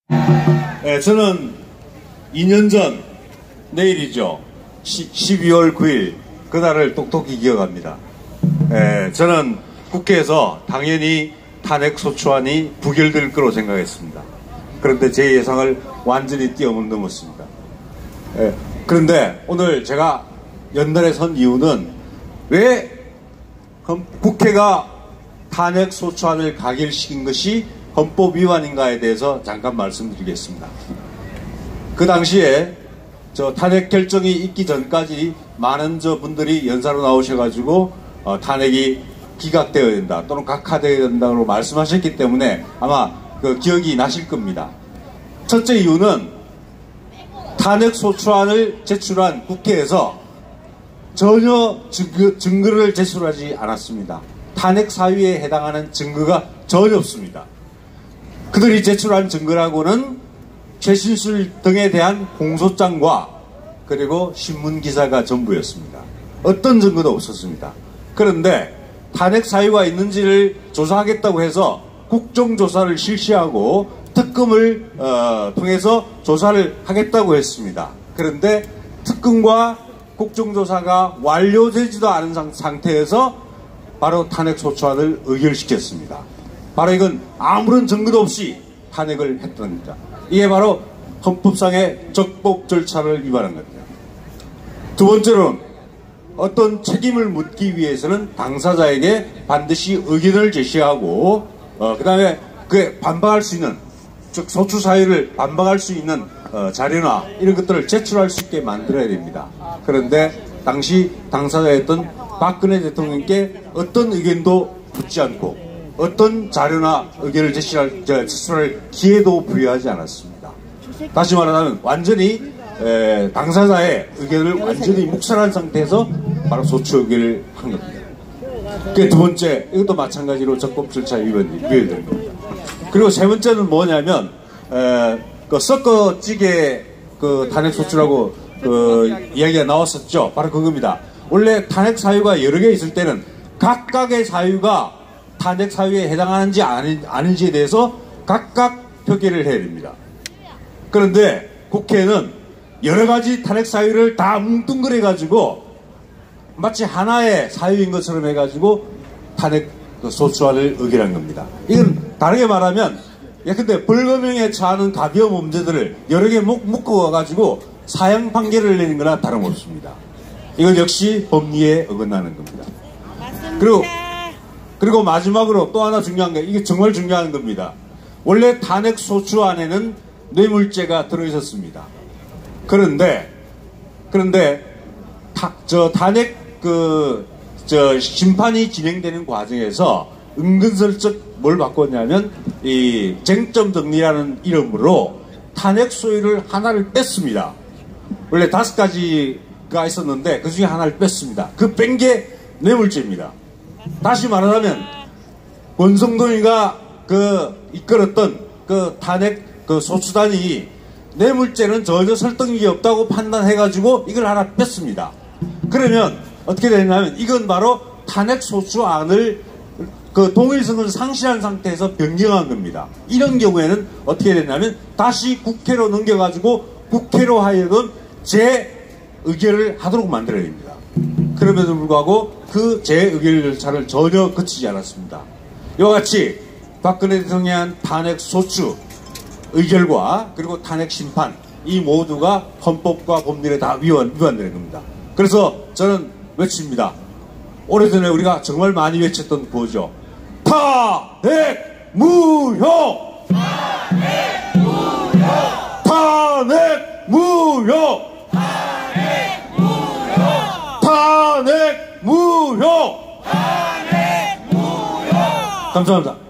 네, 저는 2년 전 내일이죠. 12월 9일 그날을 똑똑히 기억합니다. 저는 국회에서 당연히 탄핵소추안이 부결될 거로 생각했습니다. 그런데 제 예상을 완전히 뛰어넘었습니다. 그런데 오늘 제가 연단에 선 이유는 왜 국회가 탄핵소추안을 가결시킨 것이 헌법 위반인가에 대해서 잠깐 말씀드리겠습니다. 그 당시에 탄핵 결정이 있기 전까지 많은 분들이 연사로 나오셔가지고 탄핵이 기각되어야 된다 또는 각하되어야 된다고 말씀하셨기 때문에 아마 그 기억이 나실 겁니다. 첫째 이유는 탄핵소추안을 제출한 국회에서 전혀 증거를 제출하지 않았습니다. 탄핵 사유에 해당하는 증거가 전혀 없습니다. 그들이 제출한 증거라고는 최신술 등에 대한 공소장과 그리고 신문기사가 전부였습니다. 어떤 증거도 없었습니다. 그런데 탄핵 사유가 있는지를 조사하겠다고 해서 국정조사를 실시하고 특검을 통해서 조사를 하겠다고 했습니다. 그런데 특검과 국정조사가 완료되지도 않은 상태에서 바로 탄핵소추안을 의결시켰습니다. 바로 이건 아무런 증거도 없이 탄핵을 했던 겁니다. 이게 바로 헌법상의 적법 절차를 위반한 겁니다. 두 번째로는 어떤 책임을 묻기 위해서는 당사자에게 반드시 의견을 제시하고 그 다음에 그에 반박할 수 있는 즉 소추 사유를 반박할 수 있는 자료나 이런 것들을 제출할 수 있게 만들어야 됩니다. 그런데 당시 당사자였던 박근혜 대통령께 어떤 의견도 묻지 않고 어떤 자료나 의견을 제출할 기회도 부여하지 않았습니다. 다시 말하면 완전히 당사자의 의견을 완전히 묵살한 상태에서 바로 소추 의견을 한 겁니다. 그 두 번째, 이것도 마찬가지로 적법 절차 위반된 겁니다. 그리고 세 번째는 뭐냐면 그 섞어찌개 그 탄핵 소추라고 그 이야기가 나왔었죠. 바로 그겁니다. 원래 탄핵 사유가 여러 개 있을 때는 각각의 사유가 탄핵 사유에 해당하는지 아닌지에 대해서 각각 표기를 해야 됩니다. 그런데 국회는 여러 가지 탄핵 사유를 다 뭉뚱그려 가지고 마치 하나의 사유인 것처럼 해가지고 탄핵 소추안을 의결한 겁니다. 이건 다르게 말하면 근데 벌금형에 처하는 가벼운 범죄들을 여러 개 묶어가지고 사형 판결을 내는 거나 다름없습니다. 이건 역시 법리에 어긋나는 겁니다. 그리고 마지막으로 또 하나 중요한 게 이게 정말 중요한 겁니다. 원래 탄핵 소추안에는 뇌물죄가 들어있었습니다. 그런데 탄핵 심판이 진행되는 과정에서 은근슬쩍 뭘 바꿨냐면 이 쟁점 정리라는 이름으로 탄핵 소유를 하나를 뺐습니다. 원래 5가지가 있었는데 그 중에 하나를 뺐습니다. 그 뺀 게 뇌물죄입니다. 다시 말하자면 권성동이가 이끌었던 그 탄핵 소추단이 뇌물죄는 전혀 설득력이 없다고 판단해가지고 이걸 하나 뺐습니다. 그러면 어떻게 되냐면 이건 바로 탄핵 소추안을 그 동일성을 상실한 상태에서 변경한 겁니다. 이런 경우에는 어떻게 되냐면 다시 국회로 넘겨가지고 국회로 하여금 재의결을 하도록 만들어야 됩니다. 그럼에도 불구하고 그 재의결 절차를 전혀 거치지 않았습니다. 이와 같이 박근혜 대통령에 대한 탄핵 소추 의결과 그리고 탄핵 심판 이 모두가 헌법과 법률에 다 위반되는 겁니다. 그래서 저는 외칩니다. 오래전에 우리가 정말 많이 외쳤던 구호죠. 탄핵 무효! 탄핵 무효! 탄핵 무효! 탄핵 무효! 탄핵 무효! 탄핵 무효! 감사합니다.